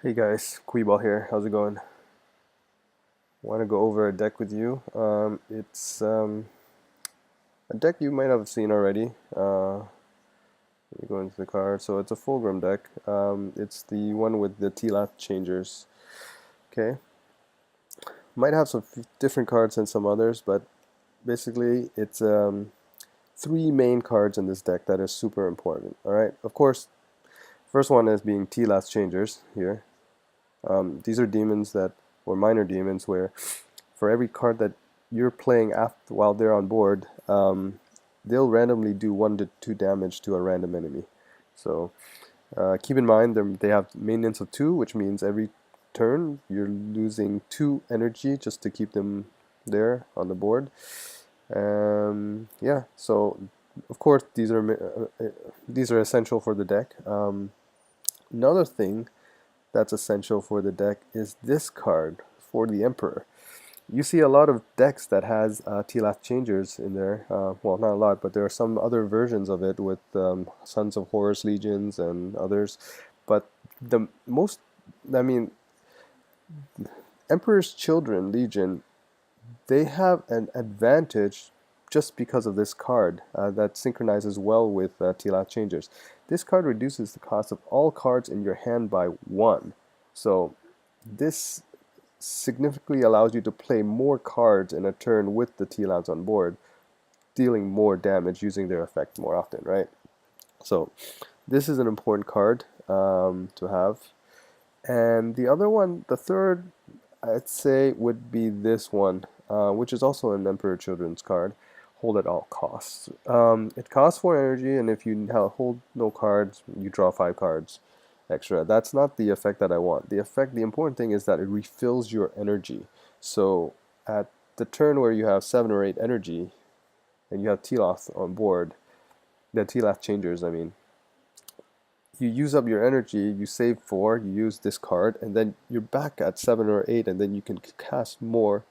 Hey guys, Qui-Ball here. How's it going? Want to go over a deck with you. It's a deck you might have seen already. Let me go into the card. So it's a Fulgrim deck. It's the one with the TLAT changers. Okay, might have some different cards than some others, but basically it's three main cards in this deck that are super important. All right, of course, first one is being TLAT changers here. These are demons that, or minor demons, where for every card that you're playing after while they're on board, they'll randomly do 1 to 2 damage to a random enemy. So keep in mind they have maintenance of 2, which means every turn you're losing 2 energy just to keep them there on the board. Yeah, so of course these are essential for the deck. Another thing that's essential for the deck is this card for the Emperor. You see a lot of decks that has TLAT changers in there. Well, not a lot, but there are some other versions of it with Sons of Horus Legions and others. But the most, I mean, Emperor's Children Legion, they have an advantage just because of this card that synchronizes well with TLAT changers. This card reduces the cost of all cards in your hand by 1. So this significantly allows you to play more cards in a turn with the TLATs on board, dealing more damage using their effect more often, right? So this is an important card to have. And the other one, the third, I'd say would be this one, which is also an Emperor Children's card. Hold at all costs. It costs 4 energy, and if you hold no cards, you draw 5 cards extra. That's not the effect that I want. The important thing is that it refills your energy. So at the turn where you have 7 or 8 energy, and you have TLAT on board, the TLAT changers, I mean, you use up your energy, you save 4, you use this card, and then you're back at 7 or 8, and then you can cast more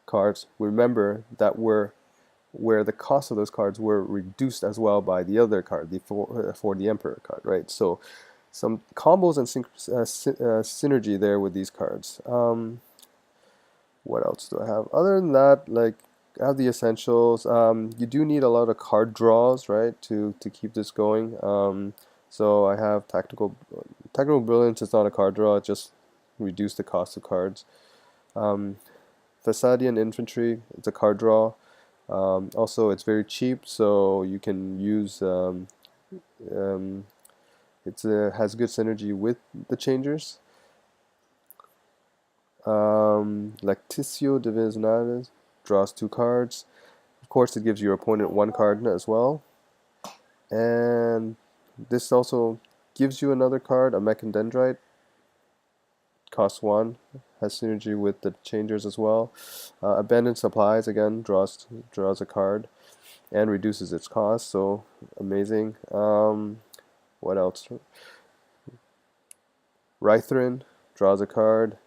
cards. Remember that where the cost of those cards were reduced as well by the other card, for the Emperor card, right? So some combos and synergy there with these cards. What else do I have? Other than that, like, I have the essentials. You do need a lot of card draws, right, to keep this going. So I have Tactical Brilliance is not a card draw, it just reduce the cost of cards. Fasadian Infantry, it's a card draw. Also, it's very cheap, so you can use it has good synergy with the changers. Lectitio Divinitatus draws 2 cards. Of course, it gives your opponent 1 card as well. And this also gives you another card, a Mechadendrite. Costs 1, has synergy with the changers as well. Abandoned Supplies, again, draws a card and reduces its cost, so amazing. What else? Rethaerin draws a card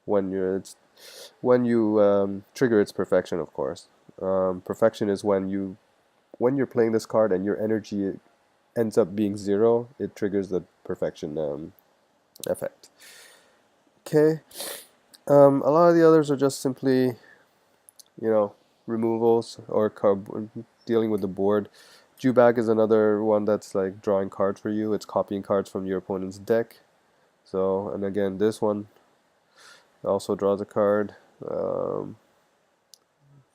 when you trigger its perfection, of course. Perfection is when you're playing this card and your energy ends up being 0, it triggers the perfection effect. Okay. A lot of the others are just simply, removals or dealing with the board. Jubac is another one that's like drawing cards for you. It's copying cards from your opponent's deck. So, and again, this one also draws a card.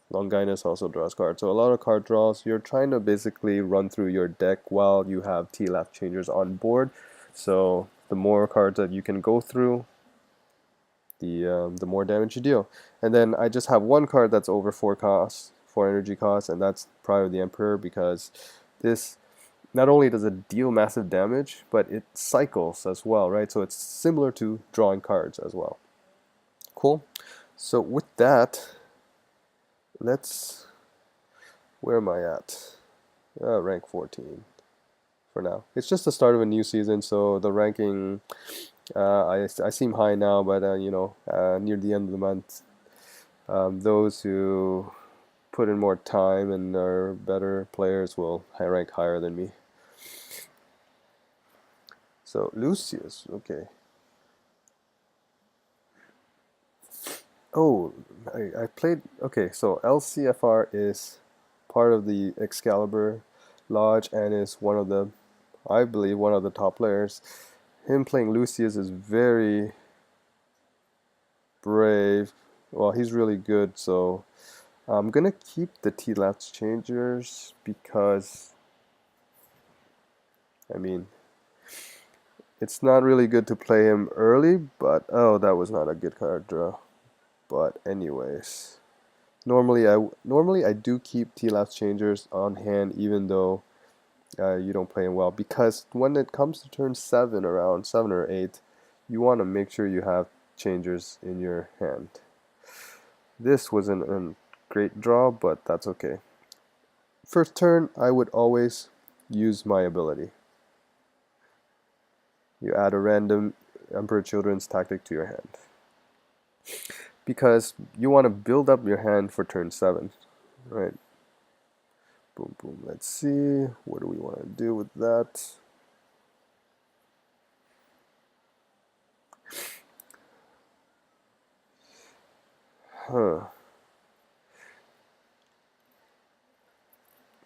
Longinus also draws cards. So a lot of card draws. You're trying to basically run through your deck while you have TLAT changers on board. So the more cards that you can go through, the more damage you deal. And then I just have one card that's over 4 energy costs, and that's probably the Emperor, because this not only does it deal massive damage, but it cycles as well, right? So it's similar to drawing cards as well. Cool. So with that, where am I at? Rank 14 for now. It's just the start of a new season, so the ranking, I seem high now, but near the end of the month, those who put in more time and are better players will rank higher than me. So Lucius, okay. Oh, I played. Okay, so LCFR is part of the Excalibur Lodge and is one of the, I believe, one of the top players. Him playing Lucius is very brave. Well, he's really good, so I'm gonna keep the T-Lats changers because, I mean, it's not really good to play him early, but oh, that was not a good card draw. But anyways. Normally I do keep T-Lats changers on hand even though you don't play them well because when it comes to turn 7 around 7 or 8 you want to make sure you have changers in your hand. This wasn't a great draw, but that's okay. First turn I would always use my ability. You add a random Emperor Children's tactic to your hand because you want to build up your hand for turn 7, right? Boom, boom. Let's see. What do we want to do with that? Huh.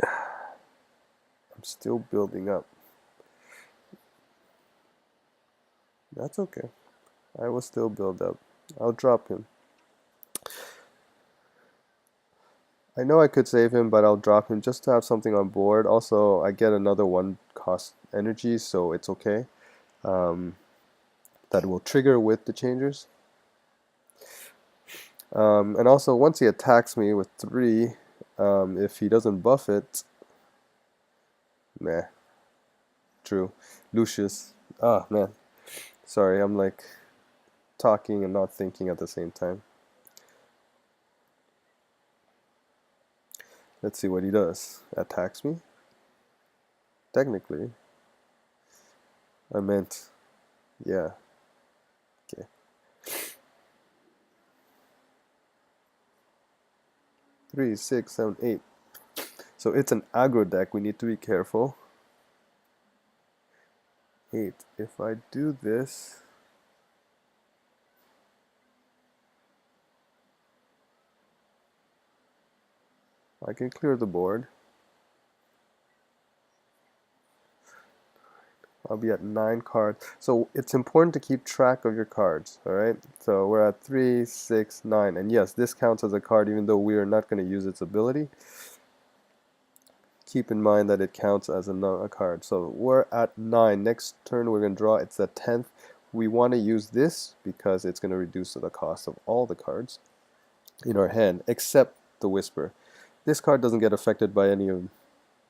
I'm still building up. That's okay. I will still build up. I'll drop him. I know I could save him, but I'll drop him just to have something on board. Also, I get another 1 cost energy, so it's okay. That will trigger with the changers. And also, once he attacks me with 3, if he doesn't buff it, nah, true. Lucius. Ah, man. Sorry, I'm like talking and not thinking at the same time. Let's see what he does. Attacks me? Technically. I meant, yeah. Okay. 3, 6, 7, 8. So it's an aggro deck. We need to be careful. 8. If I do this, I can clear the board. I'll be at 9 cards. So it's important to keep track of your cards, alright? So we're at 3, 6, 9. And yes, this counts as a card even though we are not going to use its ability. Keep in mind that it counts as a card. So we're at 9. Next turn we're going to draw. It's the 10th. We want to use this because it's going to reduce the cost of all the cards in our hand except the Whisper. This card doesn't get affected by any of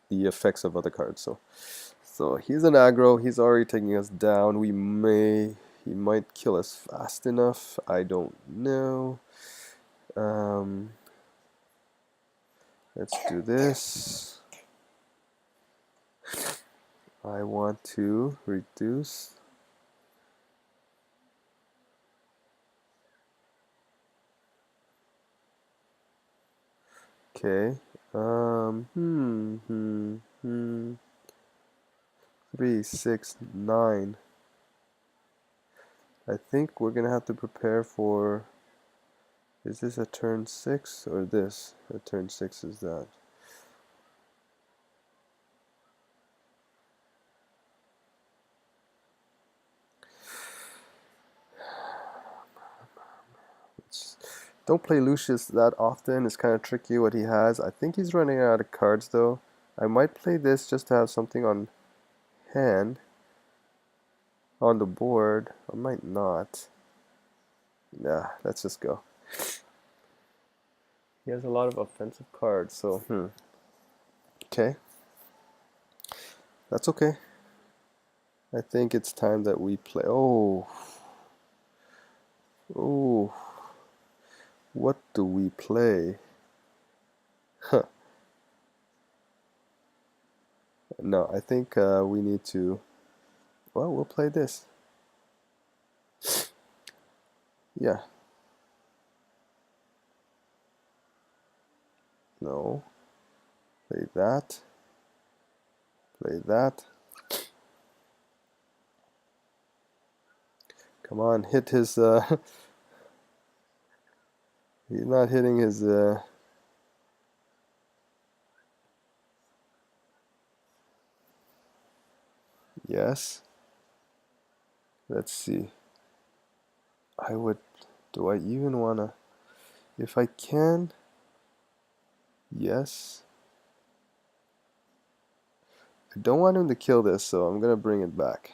the effects of other cards. So he's an aggro. He's already taking us down. He might kill us fast enough. I don't know. Let's do this. I want to reduce. Okay. 3, 6, 9. I think we're gonna have to prepare for. Is this a turn 6 or this? A turn 6 is that. Don't play Lucius that often. It's kind of tricky what he has. I think he's running out of cards though. I might play this just to have something on hand on the board. I might not. Nah, let's just go. He has a lot of offensive cards, so okay. That's okay. I think it's time that we play. Oh. Oh. What do we play? Huh. No, I think we need to. Well, we'll play this. Yeah. No. Play that. Play that. Come on, hit his He's not hitting his yes. Let's see. Do I even wanna, if I can, yes. I don't want him to kill this, so I'm gonna bring it back.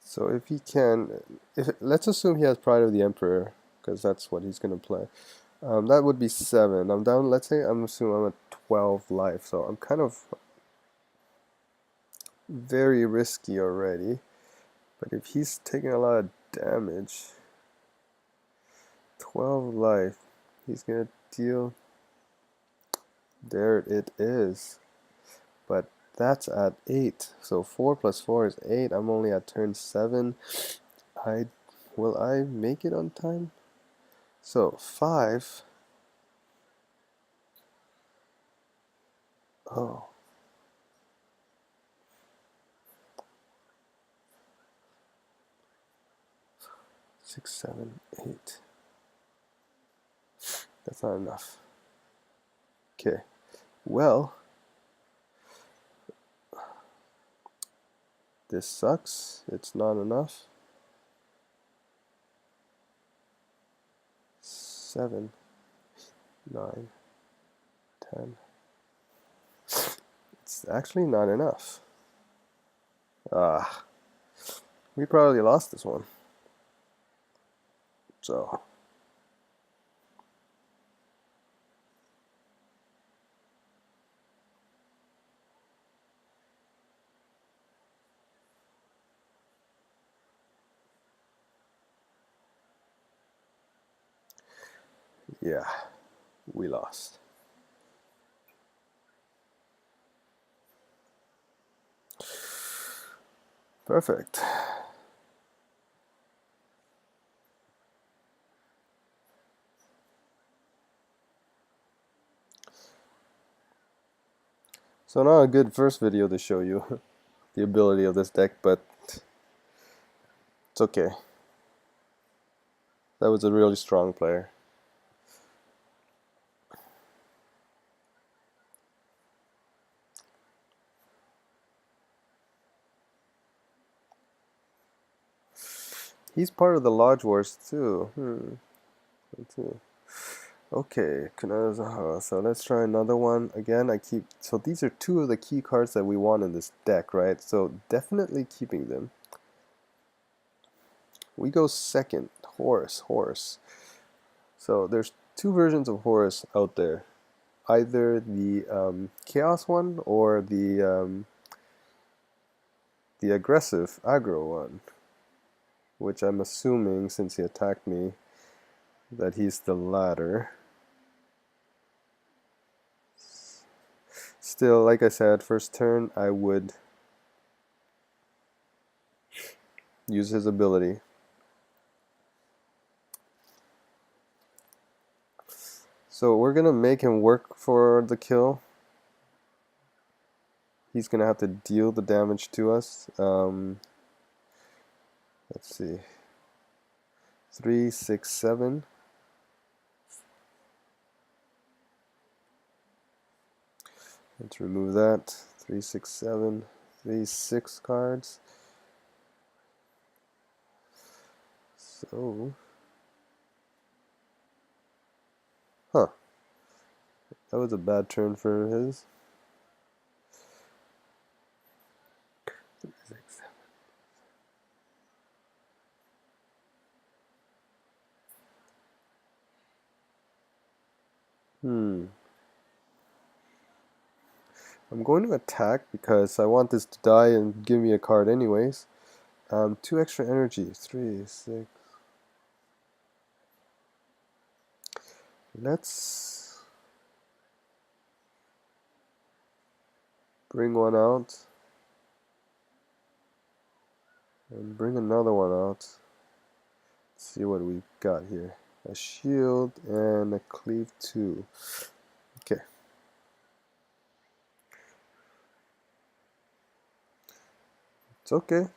So if he can, let's assume he has Pride of the Emperor, because that's what he's gonna play. That would be 7. I'm down, let's say, I'm assuming I'm at 12 life, so I'm kind of very risky already. But if he's taking a lot of damage, 12 life, he's gonna deal, there it is. But that's at 8, so 4 plus 4 is 8. I'm only at turn 7. Will I make it on time? So 5. Oh. 6, 7, 8. That's not enough. Okay. Well, this sucks. It's not enough. 7, 9, 10. It's actually not enough. Ah. We probably lost this one. So. Yeah, we lost. Perfect. So not a good first video to show you the ability of this deck, but it's okay. That was a really strong player. He's part of the Lodge Wars too. Okay, so let's try another one. Again, so these are 2 of the key cards that we want in this deck, right? So definitely keeping them. We go second, Horus. So there's 2 versions of Horus out there. Either the Chaos one or the aggressive aggro one, which I'm assuming, since he attacked me, that he's the latter. Still, like I said, first turn I would use his ability. So we're gonna make him work for the kill. He's gonna have to deal the damage to us. Let's see. 3, 6, 7. Let's remove that. 3, 6, 7. 3, 6 cards. So, huh. That was a bad turn for his. 3, 6, 7. I'm going to attack because I want this to die and give me a card anyways. 2 extra energy. 3, 6. Let's Bring one out. And bring another one out. Let's see what we got here. A shield and a cleave 2. Okay. It's okay.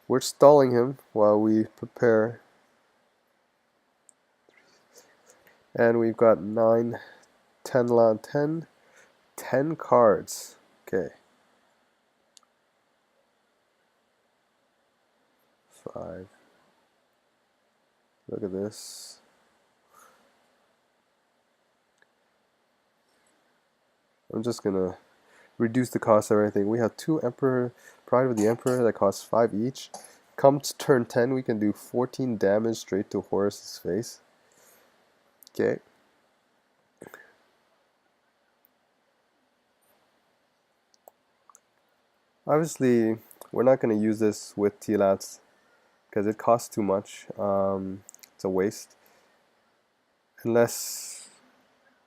We're stalling him while we prepare. And we've got 9, 10 land, 10 cards. Okay. 5. Look at this. I'm just gonna reduce the cost of everything. We have 2 Emperor, Pride of the Emperor that costs 5 each. Come to turn 10, we can do 14 damage straight to Horus's face. Okay. Obviously, we're not going to use this with T-Lats because it costs too much. It's a waste. Unless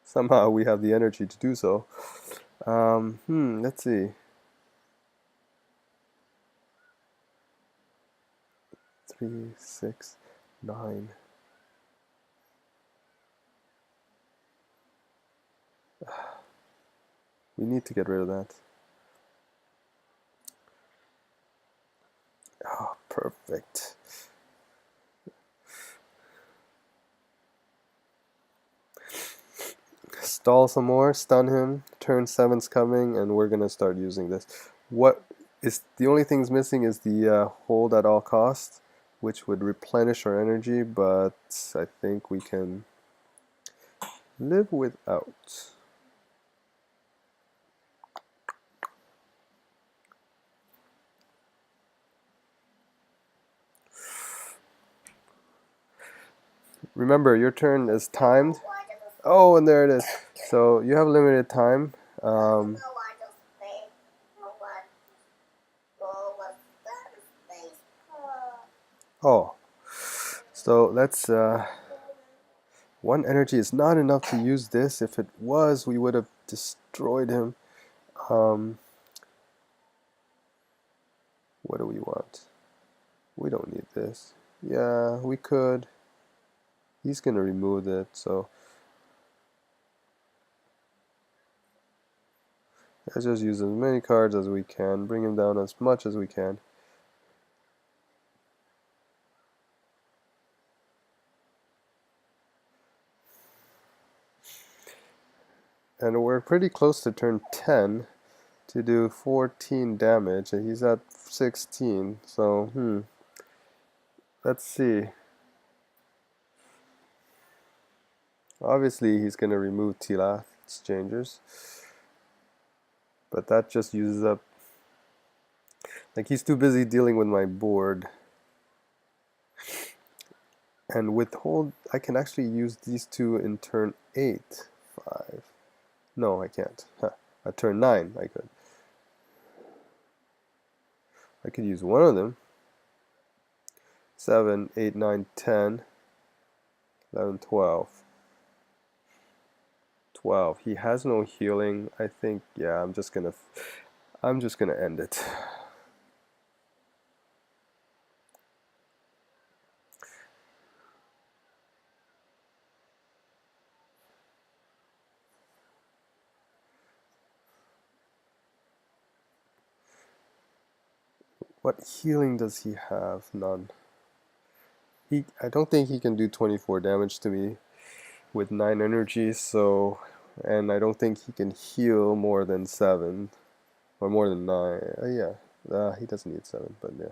somehow we have the energy to do so. Let's see. 3, 6, 9. We need to get rid of that. Oh, perfect. Stall some more, stun him, turn 7's coming, and we're gonna start using this. What is the only thing's missing is the hold at all costs, which would replenish our energy, but I think we can live without. Remember, your turn is timed. Oh, and there it is. So you have limited time. Oh, so let's. 1 energy is not enough to use this. If it was, we would have destroyed him. What do we want? We don't need this. Yeah, we could. He's gonna remove it, so let's just use as many cards as we can, bring him down as much as we can. And we're pretty close to turn 10 to do 14 damage, and he's at 16, so let's see. Obviously he's gonna remove Tila exchangers, but that just uses up, like, he's too busy dealing with my board. And withhold, I can actually use these 2 in turn 8. 5. No, I can't. At turn 9, I could. I could use one of them. 7, 8, 9, 10, 11, 12. 12. He has no healing. I think, yeah, I'm just gonna end it. What healing does he have? None. I don't think he can do 24 damage to me with 9 energy, so, and I don't think he can heal more than 7 or more than 9. Yeah, he doesn't need 7, but yeah.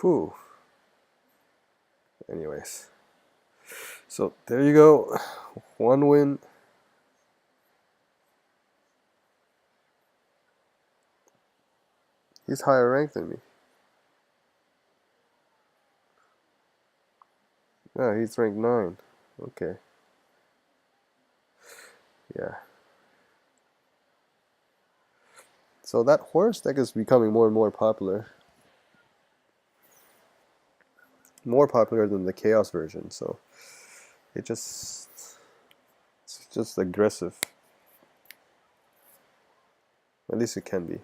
Whew. Anyways, so there you go. 1 win. He's higher ranked than me. Yeah, he's ranked 9. Okay. Yeah. So that Horus deck is becoming more and more popular. more popular than the Chaos version, so it's just aggressive. At least it can be.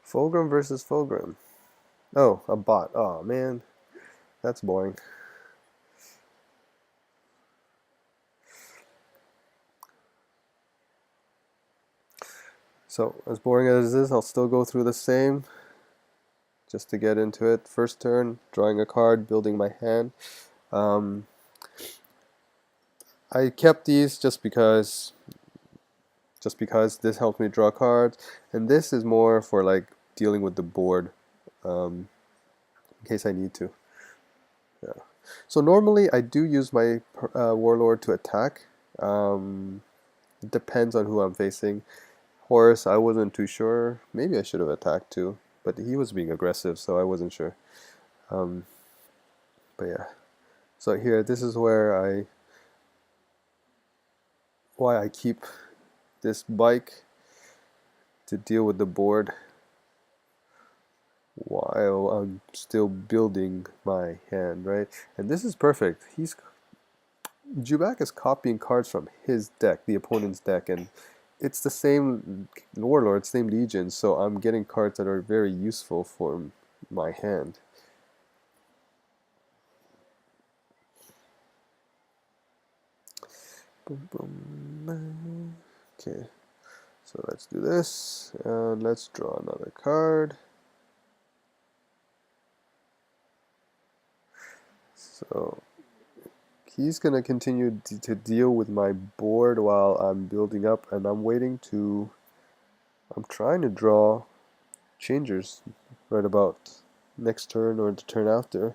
Fulgrim versus Fulgrim. Oh, a bot. Oh man, that's boring. So, as boring as it is, I'll still go through the same just to get into it. First turn, drawing a card, building my hand. I kept these just because this helps me draw cards, and this is more for like dealing with the board in case I need to. Yeah. So normally I do use my Warlord to attack. It depends on who I'm facing. Horus, I wasn't too sure. Maybe I should have attacked too, but he was being aggressive, so I wasn't sure. But yeah. So here, this is why I keep this bike to deal with the board while I'm still building my hand, right? And this is perfect. Jubac is copying cards from his deck, the opponent's deck, and it's the same Warlord, same Legion, so I'm getting cards that are very useful for my hand. Boom, boom. Okay, so let's do this, and let's draw another card. So he's going to continue to deal with my board while I'm building up, and I'm trying to draw changers right about next turn or the turn after.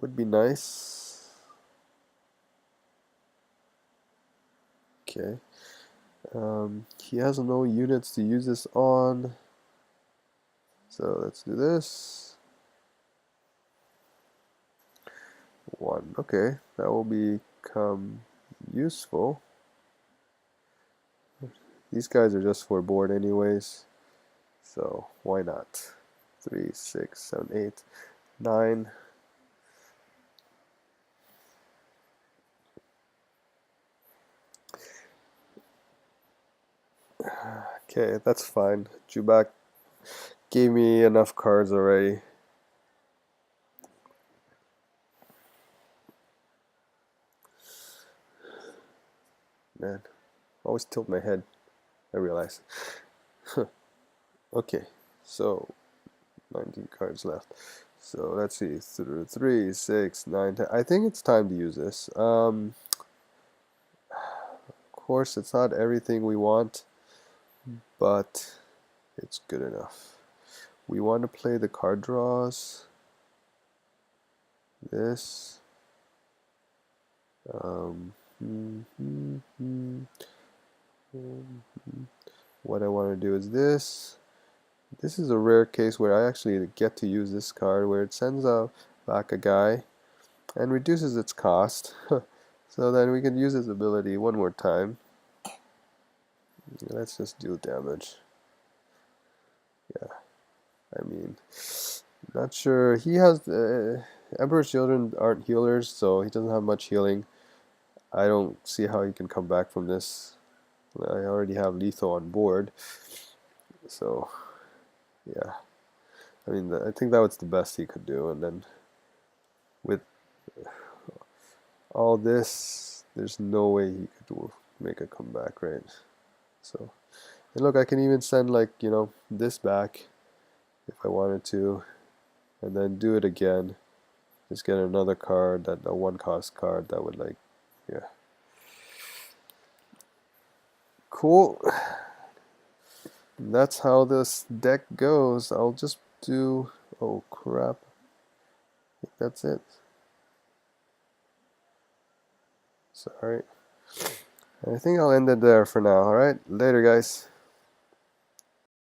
Would be nice. Okay. He has no units to use this on. So let's do this. 1. Okay, that will become useful. These guys are just for board anyways. So why not? 3, 6, 7, 8, 9. Okay, that's fine. Jubac gave me enough cards already. Man, always tilt my head, I realize. Okay, so 19 cards left. So let's see, 3, 6, 9, 10. I think it's time to use this. Of course, it's not everything we want, but it's good enough. We want to play the card draws. This. What I want to do is this. This is a rare case where I actually get to use this card where it sends back a guy and reduces its cost. So then we can use his ability one more time. Let's just deal damage. Yeah, I mean, not sure. He has Emperor's Children aren't healers, so he doesn't have much healing. I don't see how he can come back from this. I already have lethal on board, so yeah. I mean, I think that was the best he could do, and then with all this, there's no way he could make a comeback, right? So, and look, I can even send like, this back if I wanted to, and then do it again. Just get another card, a 1-cost card that would yeah. Cool. And that's how this deck goes. I'll just do, oh crap. I think that's it. Sorry. I think I'll end it there for now, alright? Later, guys.